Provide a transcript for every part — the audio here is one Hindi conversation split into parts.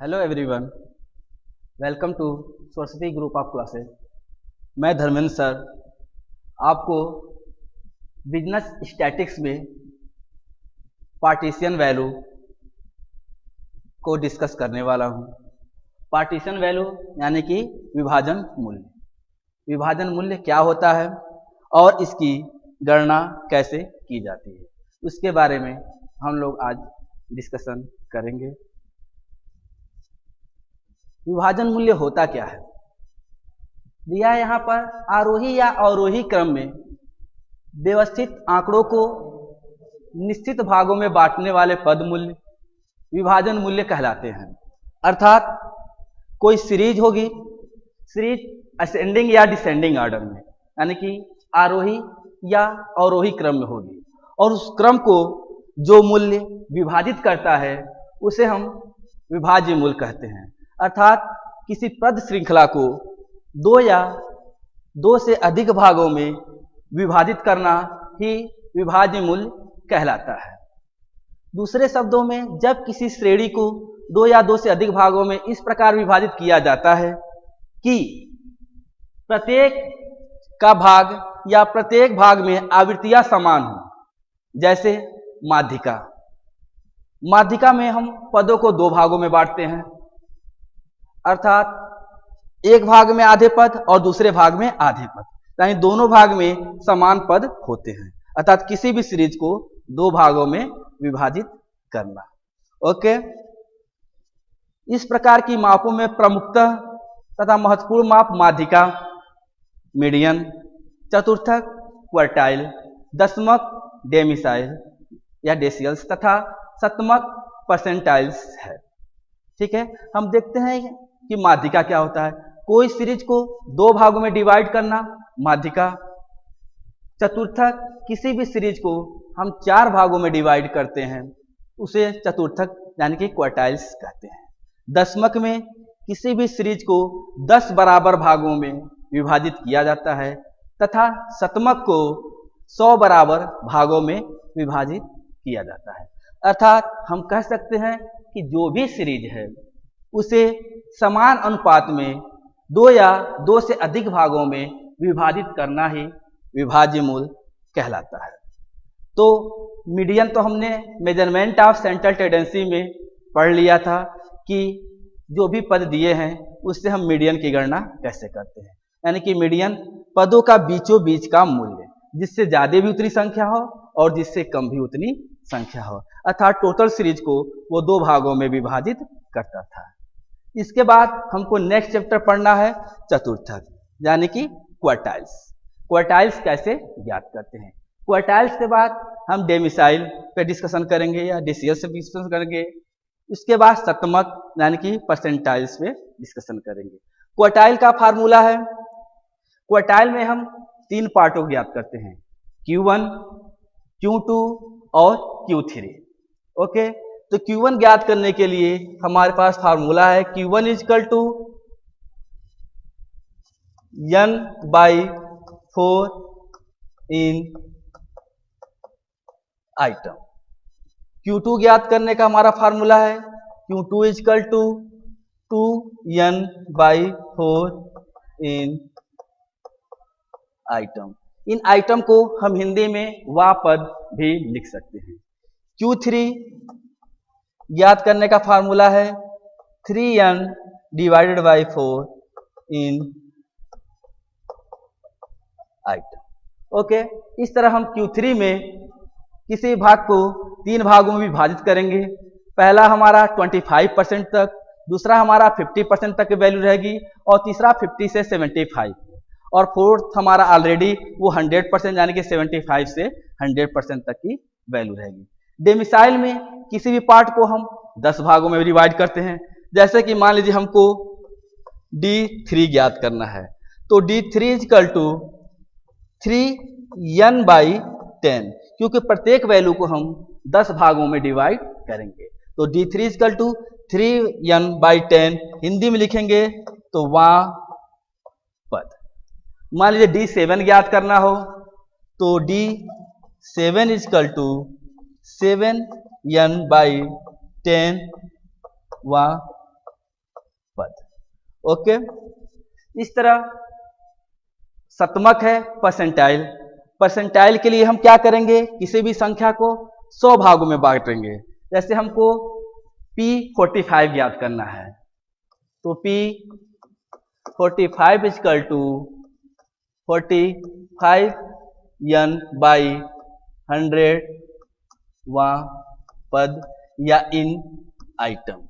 Hello everyone, welcome to Saraswati group of classes. मैं धर्मेंद्र सर आपको बिजनेस स्टैटिक्स में पार्टीशन वैल्यू को डिस्कस करने वाला हूं। पार्टीशन वैल्यू यानी कि विभाजन मूल्य। विभाजन मूल्य क्या होता है और इसकी गणना कैसे की जाती है, उसके बारे में हम लोग आज डिस्कशन करेंगे। विभाजन मूल्य होता क्या है, दिया है यहाँ पर आरोही या अवरोही क्रम में व्यवस्थित आंकड़ों को निश्चित भागों में बांटने वाले पद मूल्य विभाजन मूल्य कहलाते हैं। अर्थात कोई सीरीज होगी, सीरीज असेंडिंग या डिसेंडिंग ऑर्डर में, यानी कि आरोही या अवरोही क्रम में होगी, और उस क्रम को जो मूल्य विभाजित करता है उसे हम विभाज्य मूल्य कहते हैं। अर्थात किसी पद श्रृंखला को दो या दो से अधिक भागों में विभाजित करना ही विभाज्य मूल्य कहलाता है। दूसरे शब्दों में, जब किसी श्रेणी को दो या दो से अधिक भागों में इस प्रकार विभाजित किया जाता है कि प्रत्येक का भाग या प्रत्येक भाग में आवृत्तियां समान हो, जैसे माध्यिका। माध्यिका में हम पदों को दो भागों में बांटते हैं, अर्थात एक भाग में आधे पद और दूसरे भाग में आधे पद, यानी दोनों भाग में समान पद होते हैं। अर्थात किसी भी सीरीज को दो भागों में विभाजित करना। ओके, इस प्रकार की मापों में प्रमुखतः तथा महत्वपूर्ण माप माध्यिका, मीडियन, चतुर्थक, क्वार्टाइल, दशमक, डेमिसाइल या डेसियल्स तथा शतमक, परसेंटाइल्स है। ठीक है, हम देखते हैं कि माध्यिका क्या होता है। कोई सीरीज को दो भागों में डिवाइड करना, माध्यिका। चतुर्थक, किसी भी सीरीज को हम चार भागों में डिवाइड करते हैं, उसे चतुर्थक यानी कि क्वार्टाइल्स कहते हैं। दशमक में किसी भी सीरीज को 10 बराबर भागों में विभाजित किया जाता है तथा शतमक को 100 बराबर भागों में विभाजित किया जाता है। अर्थात हम कह सकते हैं कि जो भी सीरीज है उसे समान अनुपात में दो या दो से अधिक भागों में विभाजित करना ही विभाज्य मूल्य कहलाता है। तो मीडियन तो हमने मेजरमेंट ऑफ सेंट्रल टेंडेंसी में पढ़ लिया था कि जो भी पद दिए हैं उससे हम मीडियन की गणना कैसे करते हैं। यानी कि मीडियन पदों का बीचों बीच का मूल्य, जिससे ज्यादा भी उतनी संख्या हो और जिससे कम भी उतनी संख्या हो। अर्थात टोटल सीरीज को वो दो भागों में विभाजित करता था। इसके बाद हमको नेक्स्ट चैप्टर पढ़ना है चतुर्थक, यानी कि क्वार्टाइल्स। क्वार्टाइल्स कैसे ज्ञात करते हैं। क्वार्टाइल्स के बाद हम डेमिसाइल पे डिस्कशन करेंगे या डेसियल से डिस्कशन करेंगे। इसके बाद शतमक यानी कि परसेंटाइल्स पे डिस्कशन करेंगे। क्वार्टाइल का फार्मूला है, क्वार्टाइल में हम तीन पार्टों को ज्ञात करते हैं, Q1, Q2 और Q3। ओके, तो Q1 ज्ञात करने के लिए हमारे पास फार्मूला है Q1 equal to N/4 in item. Q2 ज्ञात करने का हमारा फार्मूला है Q2 equal to 2N/4 in item. In item को हम हिंदी में वा पद भी लिख सकते हैं। Q3 ज्ञात करने का फार्मूला है 3N/4 इन आइटम। ओके, इस तरह हम Q3 में किसी भाग को तीन भागों में विभाजित करेंगे। पहला हमारा 25% तक, दूसरा हमारा 50% तक की वैल्यू रहेगी और तीसरा 50 से 75, और फोर्थ हमारा ऑलरेडी वो 100% यानी कि 75 से 100% तक की वैल्यू रहेगी। डेमिसाइल में किसी भी पार्ट को हम 10 भागों में डिवाइड करते हैं। जैसे कि मान लीजिए हमको D3 ज्ञात करना है, तो D3 इक्वल टू 3N/10, क्योंकि प्रत्येक वैल्यू को हम 10 भागों में डिवाइड करेंगे। तो D3 equal to 3N/10 Hindi में लिखेंगे तो वहां पद। मान लीजिए D7 ज्ञात करना हो तो D7 इक्वल टू 7N/10 वा ओके, इस तरह शतमक है परसेंटाइल। परसेंटाइल के लिए हम क्या करेंगे, किसी भी संख्या को 100 भागों में बांटेंगे। जैसे हमको P45 ज्ञात करना है, तो P45 इक्वल टू 45n/100वां पद या इन आइटम।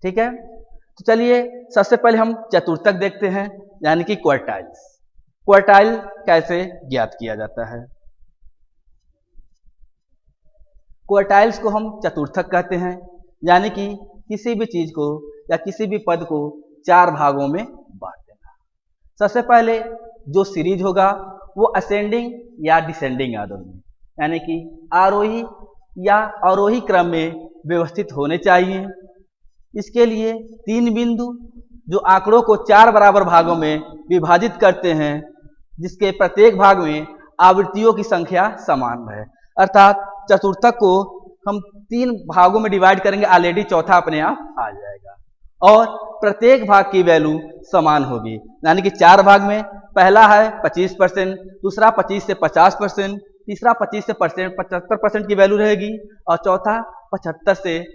ठीक है, तो चलिए सबसे पहले हम चतुर्थक देखते हैं, यानी कि क्वार्टाइल्स। क्वार्टाइल कैसे ज्ञात किया जाता है? क्वार्टाइल्स को हम चतुर्थक कहते हैं, यानी कि किसी भी चीज को या किसी भी पद को 4 भागों में बांट देना। सबसे पहले जो सीरीज होगा वो असेंडिंग या डिसेंडिंग ऑर्डर में, यानी कि आरोही या अवरोही क्रम में व्यवस्थित होने चाहिए। इसके लिए 3 बिंदु जो आंकड़ों को 4 बराबर भागों में विभाजित करते हैं, जिसके प्रत्येक भाग में आवृत्तियों की संख्या समान है। अर्थात चतुर्थक को हम 3 भागों में डिवाइड करेंगे, ऑलरेडी चौथा अपने आप आ जाएगा और प्रत्येक भाग की वैल्यू समान होगी। यानी कि 4 भाग में पहला है 25%, दूसरा 25 से 50%, तीसरा 25 से 75% की वैल्यू रहेगी और चौथा 75 से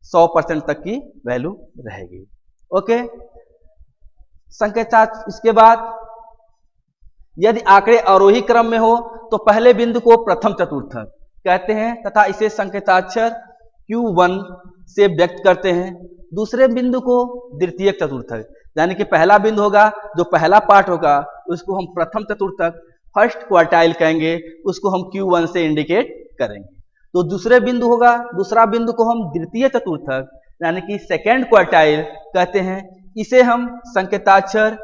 100% तक की वैल्यू रहेगी। ओके, संकेताक्षर। इसके बाद यदि आंकड़े आरोही क्रम में हो तो पहले बिंदु को प्रथम चतुर्थक कहते हैं तथा इसे संकेताक्षर Q1 से व्यक्त करते हैं। दूसरे बिंदु को द्वितीयक चतुर्थक, यानी कि पहला बिंदु होगा जो पहला पार्ट होगा उसको हम प्रथम चतुर्थक फर्स्ट क्वार्टाइल कहेंगे, उसको हम Q1 से इंडिकेट करेंगे। तो दूसरे बिंदु होगा, दूसरा बिंदु को हम द्वितीय चतुर्थक यानी कि सेकेंड क्वार्टाइल कहते हैं, इसे हम संकेताक्षर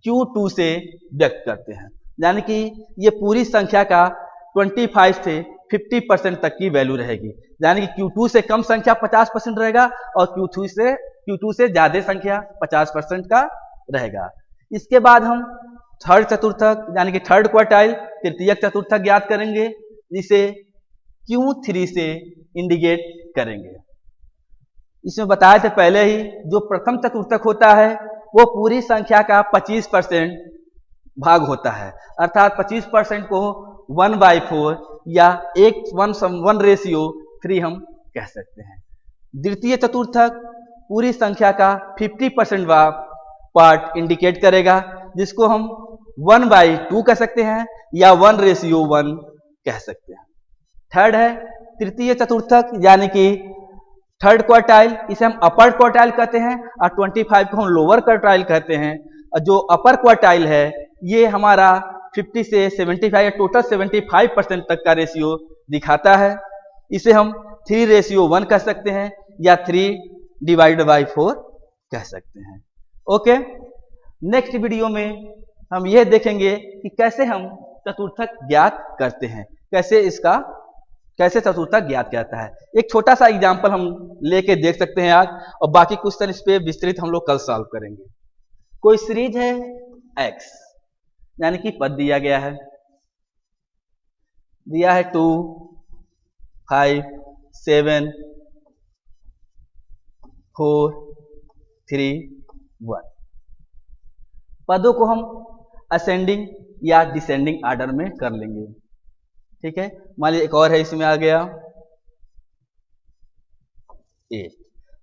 Q2 से व्यक्त करते हैं। यानी कि ये पूरी संख्या का 25 से 50% तक की वैल्यू रहेगी। यानी कि Q2 से कम संख्या 50% रहेगा और Q2 से ज्यादा संख्या 50% का रहेगा। इसके बाद हम थर्ड चतुर्थक यानी कि थर्ड क्वार्टाइल तृतीयक चतुर्थक ज्ञात करेंगे, जिसे Q3 से इंडिकेट करेंगे। इसमें बताए थे पहले ही, जो प्रथम चतुर्थक होता है वो पूरी संख्या का 25% भाग होता है। अर्थात 25% को 1/4 या 1:3 हम कह सकते हैं। द्वितीय चतुर्थक पूरी संख्या का 50% पार्ट इंडिकेट करेगा, जिसको हम 1/2 कह सकते हैं या 1:1 कह सकते हैं। थर्ड है तृतीय चतुर्थक यानी कि थर्ड क्वार्टाइल, इसे हम अपर क्वार्टाइल कहते हैं और 25 को हम लोअर क्वार्टाइल कहते हैं। और जो अपर क्वार्टाइल है ये हमारा 50 से 75 या टोटल 75% तक का रेशियो दिखाता है। इसे हम 3:1 कह सकते हैं या 3/4 कह सकते हैं। ओके, नेक्स्ट वीडियो में हम यह देखेंगे कि कैसे हम चतुर्थक ज्ञात करते हैं, कैसे चतुर्थक ज्ञात करता है। एक छोटा सा एग्जाम्पल हम लेके देख सकते हैं आज, और बाकी क्वेश्चन इस पे विस्तृत हम लोग कल सॉल्व करेंगे। कोई सीरीज है x, यानी कि पद दिया गया है 2, 5, 7, 4, 3, 1। पदों को हम असेंडिंग या डिसेंडिंग ऑर्डर में कर लेंगे। ठीक है, मान लीजिए एक और है, इसमें आ गया 8,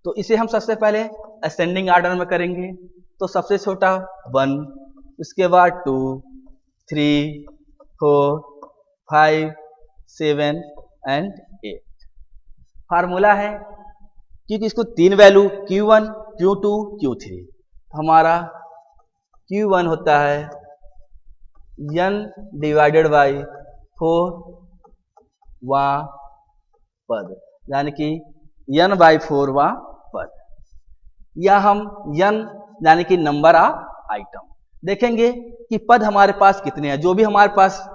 तो इसे हम सबसे पहले असेंडिंग ऑर्डर में करेंगे। तो सबसे छोटा 1, उसके बाद 2, 3, 4, 5, 7 एंड 8। फार्मूला है क्योंकि इसको 3 वैल्यू Q1, Q2, Q3, हमारा Q1 होता है n/4वां पद, यानी कि n/4वां पद, या हम n यानी कि नंबर ऑफ आइटम देखेंगे कि पद हमारे पास कितने हैं। जो भी हमारे पास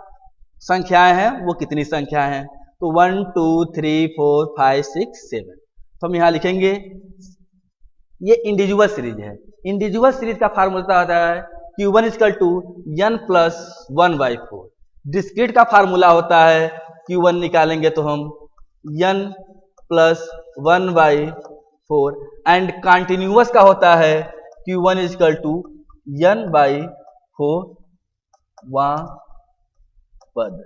संख्याएं हैं वो कितनी संख्या हैं, तो 1, 2, 3, 4, 5, 6, 7। तो हम यहां लिखेंगे ये इंडिविजुअल सीरीज है। इंडिविजुअल सीरीज का फार्मूला होता है Q1 = n+1/4। डिस्क्रीट का फार्मूला होता है Q1 निकालेंगे तो हम n+1/4 एंड कंटिन्यूअस का होता है Q1 is equal to n/4 पद।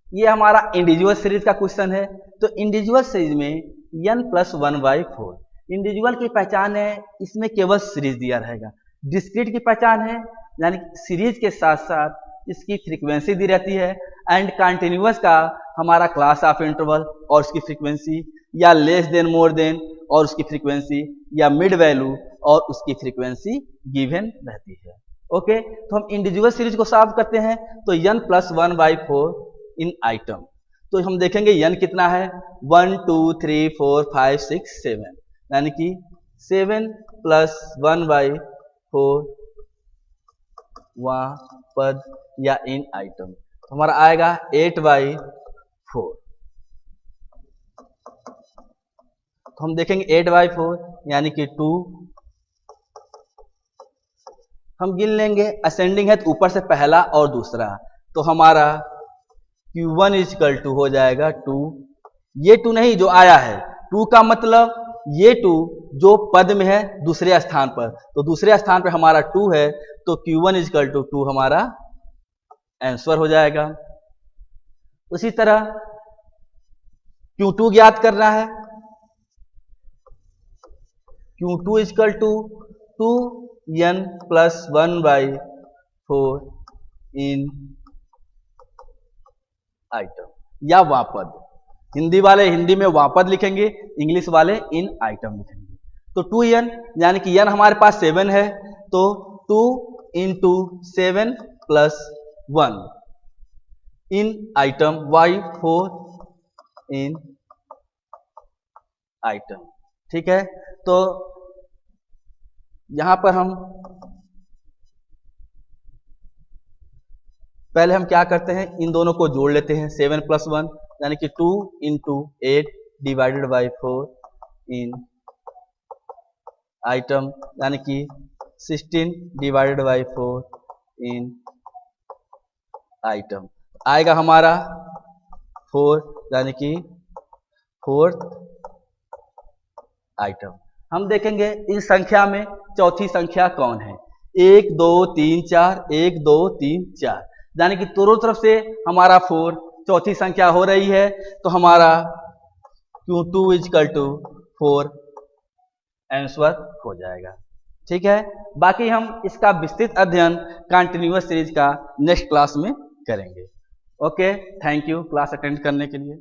ये हमारा इंडिविजुअल सीरीज का क्वेश्चन है। तो इंडिविजुअल सीरीज में n+1/4 इंडिविजुअल की पहचान है, इसमें केवल सीरीज दिया रहेगा। डिस्क्रीट की पहचान है, यानी सीरीज के साथ साथ इसकी फ्रीक्वेंसी दी रहती है। एंड कंटिन्यूअस का हमारा क्लास ऑफ इंटरवल और उसकी फ्रीक्वेंसी, या लेस देन मोर देन और उसकी फ्रीक्वेंसी, या मिड वैल्यू और उसकी फ्रीक्वेंसी गिवन रहती है। ओके, तो हम इंडिविजुअल सीरीज को सॉल्व करते हैं। तो n+1/4 इन आइटम, तो हम देखेंगे n कितना है, 1 2 3 4 5 6 7, यानी कि 7 + 1/4 पद या इन आइटम, तो हमारा आएगा 8/4। तो हम देखेंगे 8/4 यानी कि 2, हम गिन लेंगे, असेंडिंग है तो ऊपर से पहला और दूसरा, तो हमारा Q1 इज इक्वल टू हो जाएगा 2। ये 2 नहीं जो आया है, 2 का मतलब ये 2 जो पद में है दूसरे स्थान पर, तो दूसरे स्थान पर हमारा 2 है, तो Q1 इज इक्वल टू 2 हमारा आंसर हो जाएगा। उसी तरह Q2 ज्ञात करना है। Q2 is equal to 2n+1/4 in item या वापद। हिंदी वाले हिंदी में वापद लिखेंगे, इंग्लिश वाले इन आइटम लिखेंगे। तो 2n यानी कि n हमारे पास 7 है, तो 2 × 7 + 1 इन आइटम y4 इन आइटम। ठीक है, तो यहां पर हम पहले हम क्या करते हैं, इन दोनों को जोड़ लेते हैं। 7 + 1 यानी कि 2 × 8 / 4 इन आइटम, यानी कि 16 / 4 इन आइटम। आएगा हमारा 4 यानी कि 4th आइटम। हम देखेंगे इन संख्या में चौथी संख्या कौन है, 1 2 3 4, 1 2 3 4, यानी कि दोनों तरफ से हमारा 4 चौथी संख्या हो रही है, तो हमारा Q2 is equal to 4 answer हो जाएगा। ठीक है, बाकी हम इसका विस्तृत अध्ययन कंटिन्यूअस सीरीज का नेक्स्ट क्लास में करेंगे। Okay, thank you class attend करने के लिए।